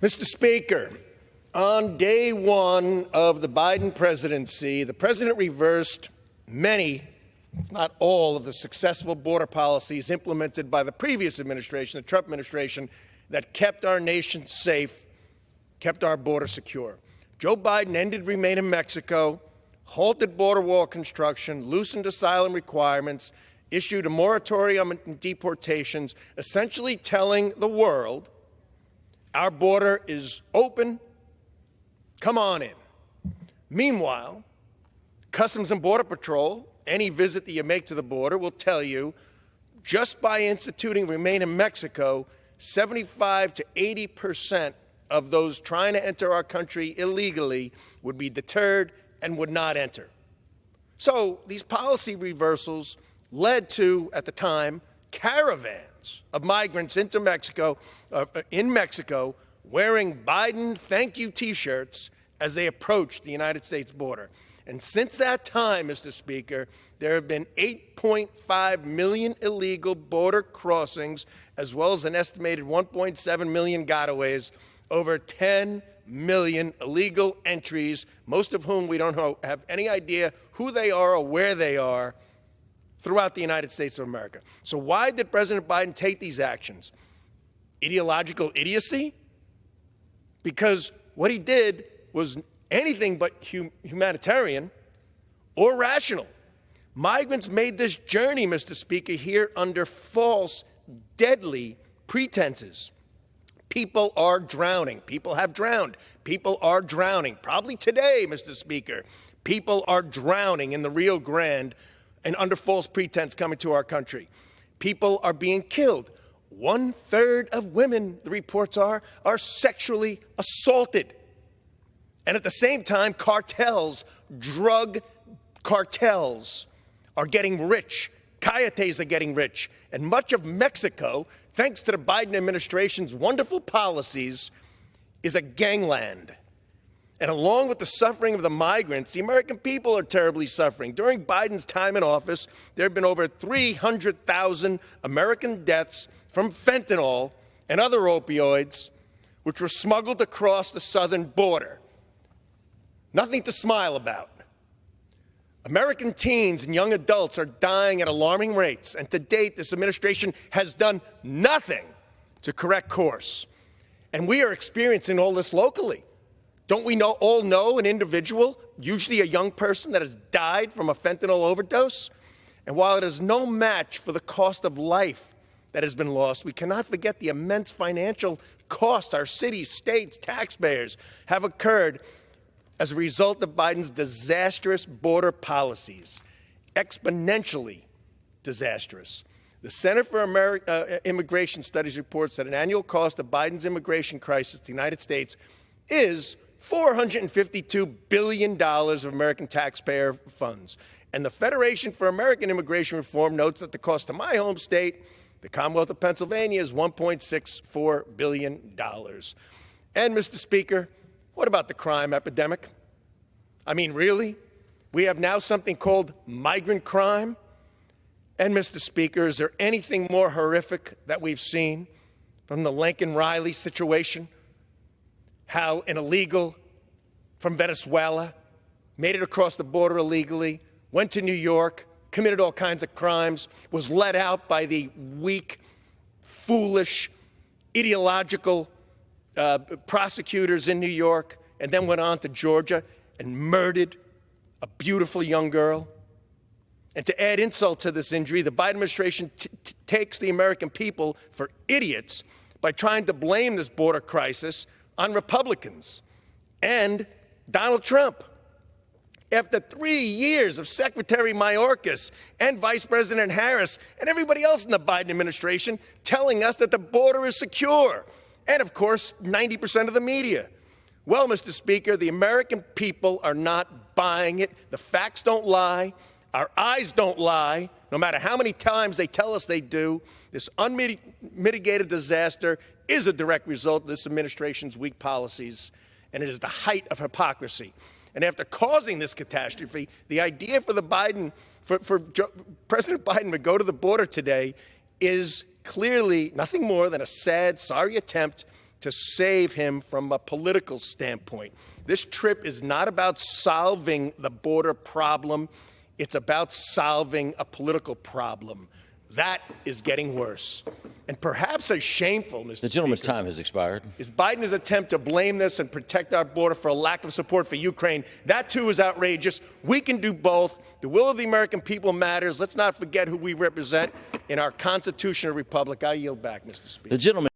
Mr. Speaker, on day one of the Biden presidency, the president reversed many, if not all, of the successful border policies implemented by the previous administration, the Trump administration, that kept our nation safe, kept our border secure. Joe Biden ended Remain in Mexico, halted border wall construction, loosened asylum requirements, issued a moratorium on deportations, essentially telling the world our border is open, come on in. Meanwhile, Customs and Border Patrol, any visit that you make to the border will tell you, just by instituting Remain in Mexico, 75 to 80% of those trying to enter our country illegally would be deterred and would not enter. So these policy reversals led to, at the time, caravans of migrants into Mexico, in Mexico, wearing Biden thank you T-shirts as they approached the United States border. And since that time, Mr. Speaker, there have been 8.5 million illegal border crossings, as well as an estimated 1.7 million gotaways, over 10 million illegal entries, most of whom we don't have any idea who they are or where they are, throughout the United States of America. So why did President Biden take these actions? Ideological idiocy? Because what he did was anything but humanitarian or rational. Migrants made this journey, Mr. Speaker, here under false, deadly pretenses. People are drowning. People have drowned. People are drowning. Probably today, Mr. Speaker, people are drowning in the Rio Grande and under false pretense coming to our country. People are being killed. 1/3 of women, the reports are sexually assaulted. And at the same time, cartels, drug cartels, are getting rich. Coyotes are getting rich. And much of Mexico, thanks to the Biden administration's wonderful policies, is a gangland. And along with the suffering of the migrants, the American people are terribly suffering. During Biden's time in office, there have been over 300,000 American deaths from fentanyl and other opioids, which were smuggled across the southern border. Nothing to smile about. American teens and young adults are dying at alarming rates, and to date, this administration has done nothing to correct course. And we are experiencing all this locally. Don't we all know an individual, usually a young person, that has died from a fentanyl overdose? And while it is no match for the cost of life that has been lost, we cannot forget the immense financial cost our cities, states, taxpayers have incurred as a result of Biden's disastrous border policies, exponentially disastrous. The Center for Immigration Studies reports that an annual cost of Biden's immigration crisis to the United States is $452 billion of American taxpayer funds. And the Federation for American Immigration Reform notes that the cost to my home state, the Commonwealth of Pennsylvania, is $1.64 billion. And, Mr. Speaker, what about the crime epidemic? I mean, really? We have now something called migrant crime? And, Mr. Speaker, is there anything more horrific that we've seen from the Lincoln Riley situation? How an illegal from Venezuela made it across the border illegally, went to New York, committed all kinds of crimes, was let out by the weak, foolish, ideological prosecutors in New York, and then went on to Georgia and murdered a beautiful young girl. And to add insult to this injury, the Biden administration takes the American people for idiots by trying to blame this border crisis on Republicans and Donald Trump. After 3 years of Secretary Mayorkas and Vice President Harris and everybody else in the Biden administration telling us that the border is secure, and of course, 90% of the media. Well, Mr. Speaker, the American people are not buying it. The facts don't lie. Our eyes don't lie, no matter how many times they tell us they do. This unmitigated disaster is a direct result of this administration's weak policies, and it is the height of hypocrisy. And after causing this catastrophe, the idea for President Biden to go to the border today is clearly nothing more than a sad, sorry attempt to save him from a political standpoint. This trip is not about solving the border problem. It's about solving a political problem. That is getting worse. And perhaps as shameful, Mr. The gentleman's Speaker, time has expired. is Biden's attempt to blame this and protect our border for a lack of support for Ukraine. That, too, is outrageous. We can do both. The will of the American people matters. Let's not forget who we represent in our constitutional republic. I yield back, Mr. Speaker. The gentleman